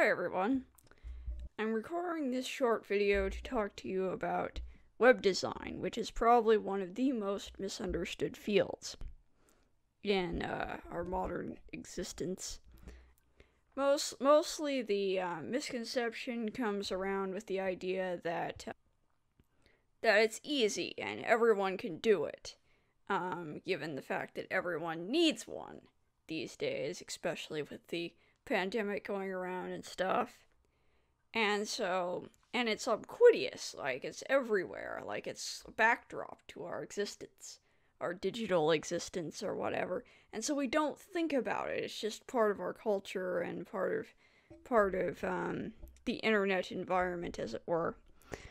Hi everyone. I'm recording this short video to talk to you about web design, which is probably one of the most misunderstood fields in our modern existence. Mostly the misconception comes around with the idea that it's easy and everyone can do it, given the fact that everyone needs one these days, especially with the pandemic going around and stuff. And it's ubiquitous, like it's everywhere, like it's a backdrop to our existence, our digital existence or whatever. And so we don't think about it. It's just part of our culture and part of the internet environment, as it were.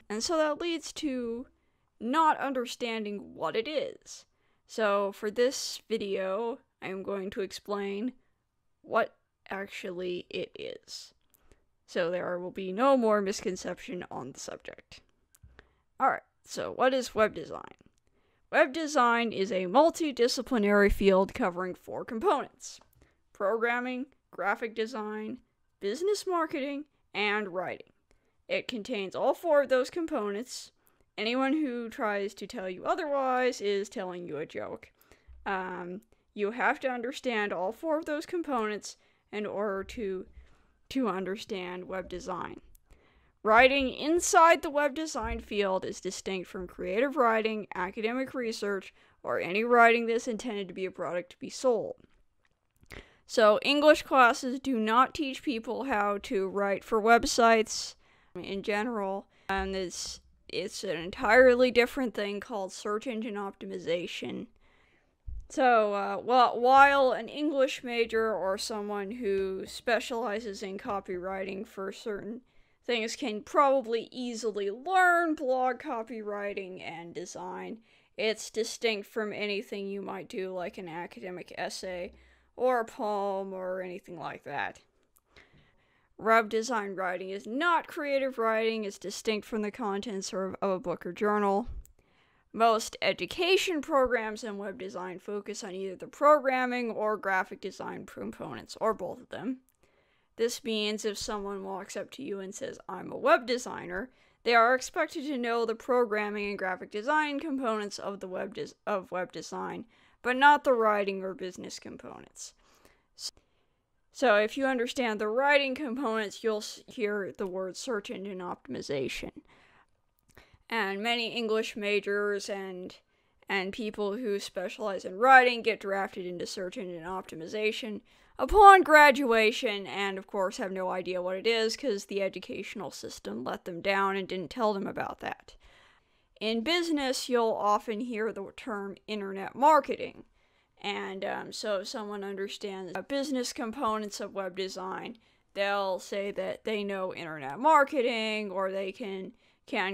And so that leads to not understanding what it is. So for this video, I'm going to explain what actually it is, so there will be no more misconception on the subject. Alright, so what is web design? Web design is a multidisciplinary field covering 4 components: programming, graphic design, business marketing, and writing. It contains all 4 of those components. Anyone who tries to tell you otherwise is telling you a joke. You have to understand all 4 of those components in order to understand web design. Writing inside the web design field is distinct from creative writing, academic research, or any writing that's intended to be a product to be sold. So English classes do not teach people how to write for websites in general, and it's an entirely different thing called search engine optimization. So, while an English major or someone who specializes in copywriting for certain things can probably easily learn blog copywriting and design, it's distinct from anything you might do, like an academic essay or a poem or anything like that. Web design writing is not creative writing. It's distinct from the contents of a book or journal. Most education programs in web design focus on either the programming or graphic design components, or both of them. This means if someone walks up to you and says, "I'm a web designer," they are expected to know the programming and graphic design components of web design, but not the writing or business components. So if you understand the writing components, you'll hear the word search engine optimization. And many English majors and people who specialize in writing get drafted into search engine optimization upon graduation, and of course have no idea what it is because the educational system let them down and didn't tell them about that. In business, you'll often hear the term internet marketing. And so if someone understands the business components of web design, they'll say that they know internet marketing, or they can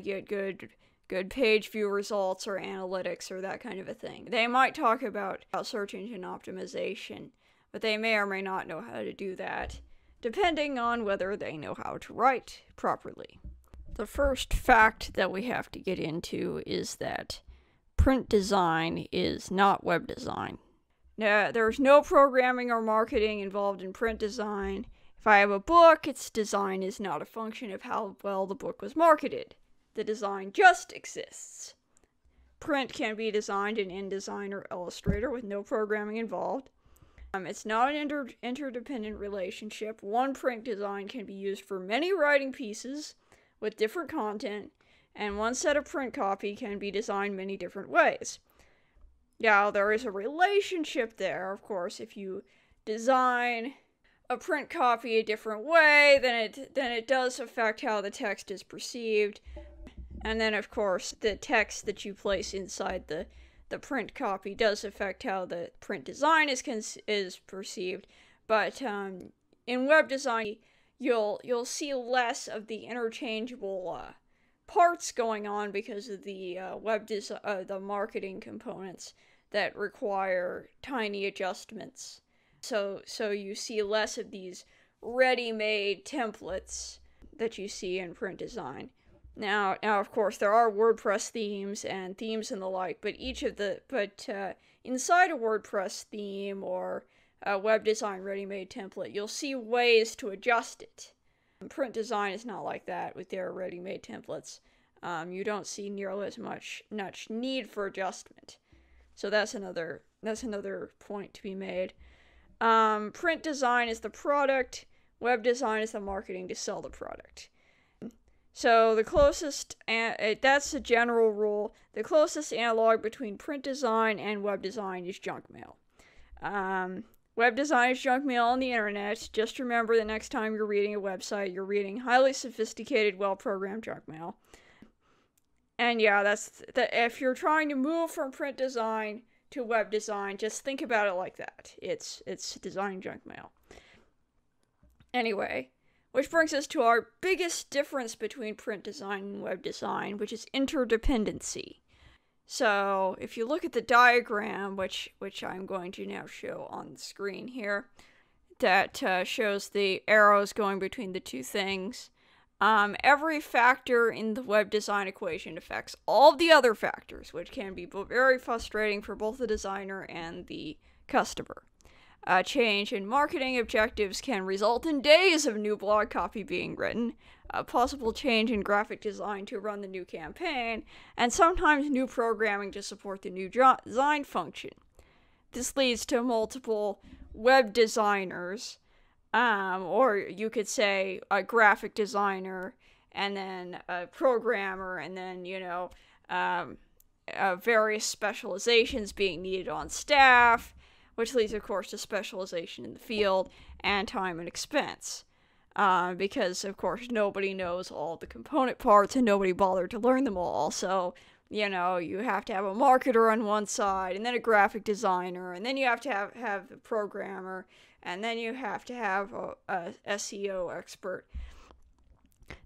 get good page view results or analytics or that kind of a thing. They might talk about search engine optimization, but they may or may not know how to do that, depending on whether they know how to write properly. The first fact that we have to get into is that print design is not web design. Now, there's no programming or marketing involved in print design. If I have a book, its design is not a function of how well the book was marketed. The design just exists. Print can be designed in InDesign or Illustrator with no programming involved. It's not an interdependent relationship. One print design can be used for many writing pieces with different content, and one set of print copy can be designed many different ways. Now, there is a relationship there, of course. If you design a print copy a different way, then it does affect how the text is perceived. And then, of course, the text that you place inside the print copy does affect how the print design is perceived. But in web design, you'll see less of the interchangeable parts going on because of the the marketing components that require tiny adjustments. So you see less of these ready-made templates that you see in print design. Now, of course, there are WordPress themes and themes and the like, but inside a WordPress theme or a web design ready-made template, you'll see ways to adjust it. Print design is not like that with their ready-made templates. You don't see nearly as much need for adjustment. So that's another point to be made. Print design is the product. Web design is the marketing to sell the product. So the closest, that's the general rule. The closest analog between print design and web design is junk mail. Web design is junk mail on the internet. Just remember the next time you're reading a website, you're reading highly sophisticated, well-programmed junk mail. And yeah, if you're trying to move from print design to web design, just think about it like that. It's design junk mail. Anyway, which brings us to our biggest difference between print design and web design, which is interdependency. So, if you look at the diagram, which I'm going to now show on the screen here, that shows the arrows going between the two things. Every factor in the web design equation affects all of the other factors, which can be very frustrating for both the designer and the customer. A change in marketing objectives can result in days of new blog copy being written, a possible change in graphic design to run the new campaign, and sometimes new programming to support the new design function. This leads to multiple web designers, or you could say a graphic designer, and then a programmer, and then, various specializations being needed on staff, which leads, of course, to specialization in the field and time and expense. Because, of course, nobody knows all the component parts and nobody bothered to learn them all. So, you have to have a marketer on one side, and then a graphic designer, and then you have to have a programmer, and then you have to have a SEO expert.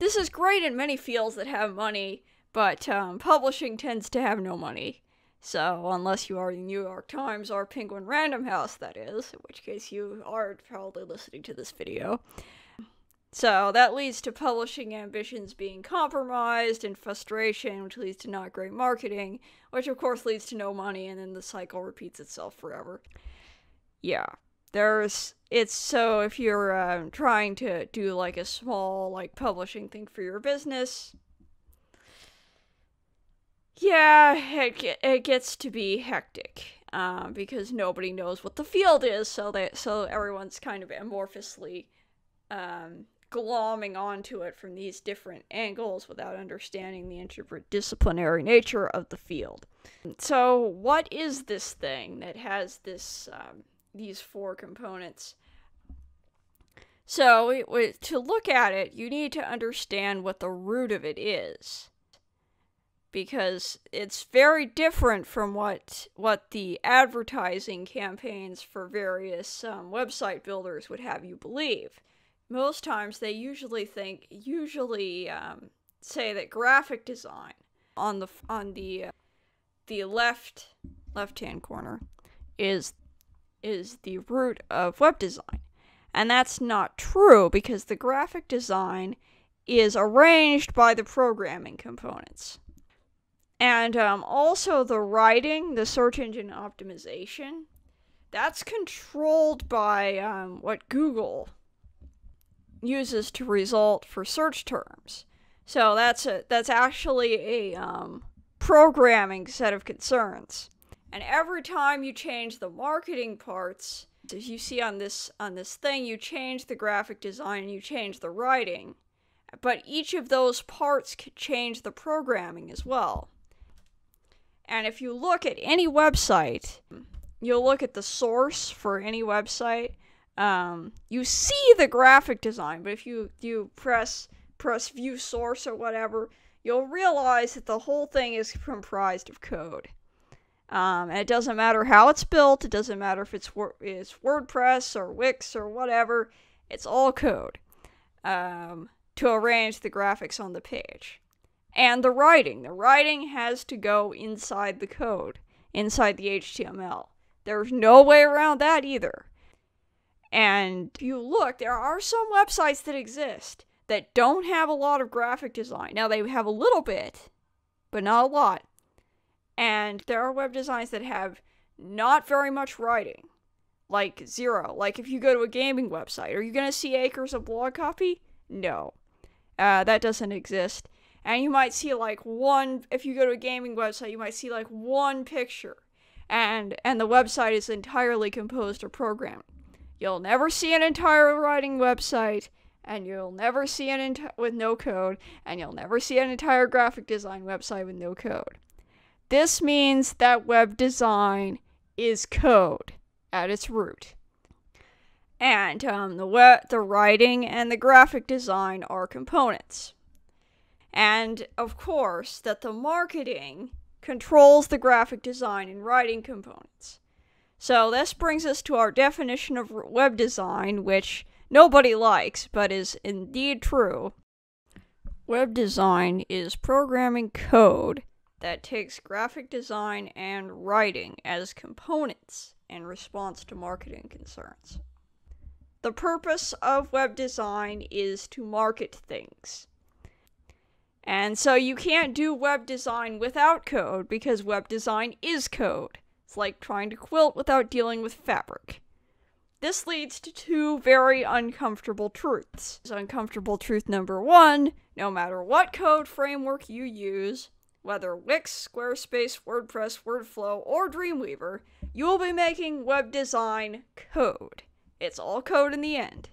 This is great in many fields that have money, but publishing tends to have no money. So, unless you are the New York Times or Penguin Random House, that is, in which case you are probably listening to this video. So, that leads to publishing ambitions being compromised and frustration, which leads to not great marketing, which of course leads to no money, and then the cycle repeats itself forever. Yeah. So if you're trying to do like a small publishing thing for your business, yeah, it gets to be hectic, because nobody knows what the field is, so everyone's kind of amorphously glomming onto it from these different angles without understanding the interdisciplinary nature of the field. So what is this thing that has these four components? So to look at it, you need to understand what the root of it is, because it's very different from what the advertising campaigns for various website builders would have you believe. Most times they usually say that graphic design on the left-hand corner is the root of web design. And that's not true, because the graphic design is arranged by the programming components. And also the writing, the search engine optimization, that's controlled by what Google uses to result for search terms. So that's actually a programming set of concerns. And every time you change the marketing parts, as you see on this thing, you change the graphic design, you change the writing, but each of those parts could change the programming as well. And if you look at any website, you'll look at the source for any website. You see the graphic design, but if you press view source or whatever, you'll realize that the whole thing is comprised of code. And it doesn't matter how it's built, it doesn't matter if it's WordPress or Wix or whatever, it's all code to arrange the graphics on the page. And the writing has to go inside the code, inside the HTML. There's no way around that either. And if you look, there are some websites that exist that don't have a lot of graphic design. Now, they have a little bit, but not a lot. And there are web designs that have not very much writing, like zero. Like if you go to a gaming website, are you going to see acres of blog copy? No. That doesn't exist. And you might see like one, if you go to a gaming website, you might see like one picture. And the website is entirely composed of programming. You'll never see an entire writing website, and you'll never see it with no code, and you'll never see an entire graphic design website with no code. This means that web design is code at its root. And the writing and the graphic design are components. And, of course, that the marketing controls the graphic design and writing components. So this brings us to our definition of web design, which nobody likes, but is indeed true. Web design is programming code that takes graphic design and writing as components in response to marketing concerns. The purpose of web design is to market things. And so you can't do web design without code, because web design is code. It's like trying to quilt without dealing with fabric. This leads to two very uncomfortable truths. Uncomfortable truth number one, no matter what code framework you use, whether Wix, Squarespace, WordPress, Wordflow, or Dreamweaver, you will be making web design code. It's all code in the end.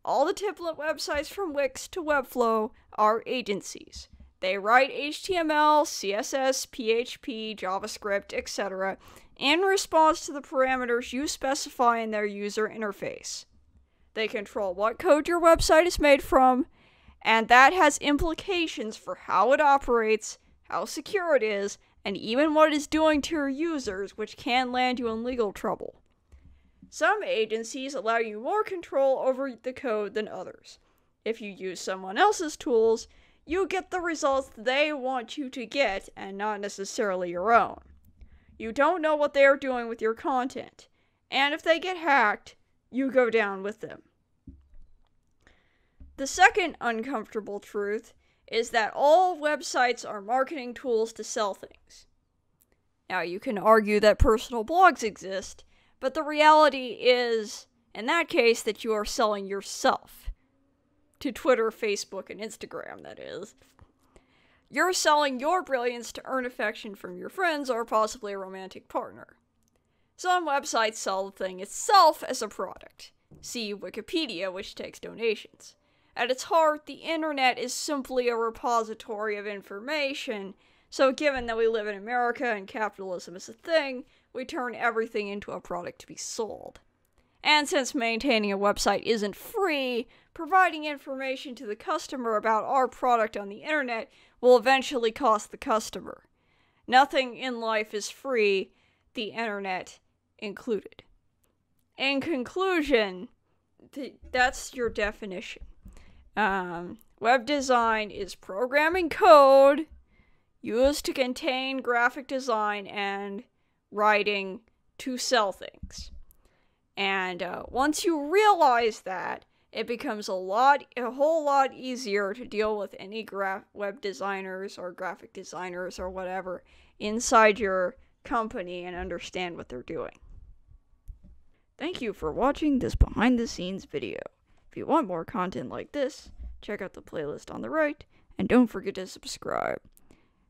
All the template websites from Wix to Webflow are agencies. They write HTML, CSS, PHP, JavaScript, etc. in response to the parameters you specify in their user interface. They control what code your website is made from, and that has implications for how it operates, how secure it is, and even what it is doing to your users, which can land you in legal trouble. Some agencies allow you more control over the code than others. If you use someone else's tools, you get the results they want you to get and not necessarily your own. You don't know what they are doing with your content, and if they get hacked, you go down with them. The second uncomfortable truth is that all websites are marketing tools to sell things. Now, you can argue that personal blogs exist, but the reality is, in that case, that you are selling yourself. To Twitter, Facebook, and Instagram, that is. You're selling your brilliance to earn affection from your friends or possibly a romantic partner. Some websites sell the thing itself as a product. See Wikipedia, which takes donations. At its heart, the internet is simply a repository of information, so given that we live in America and capitalism is a thing, we turn everything into a product to be sold. And since maintaining a website isn't free, providing information to the customer about our product on the internet will eventually cost the customer. Nothing in life is free, the internet included. In conclusion, that's your definition. Web design is programming code used to contain graphic design and writing to sell things. And once you realize that, it becomes a whole lot easier to deal with any web designers or graphic designers or whatever inside your company and understand what they're doing. Thank you for watching this behind the scenes video. If you want more content like this, check out the playlist on the right, and don't forget to subscribe.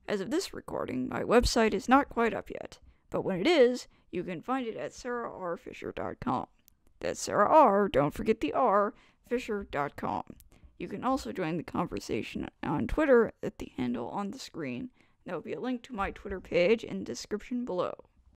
As of this recording, my website is not quite up yet, but when it is, you can find it at sarahrfisher.com. That's Sarah R, don't forget the R, Fisher.com. You can also join the conversation on Twitter at the handle on the screen. There will be a link to my Twitter page in the description below.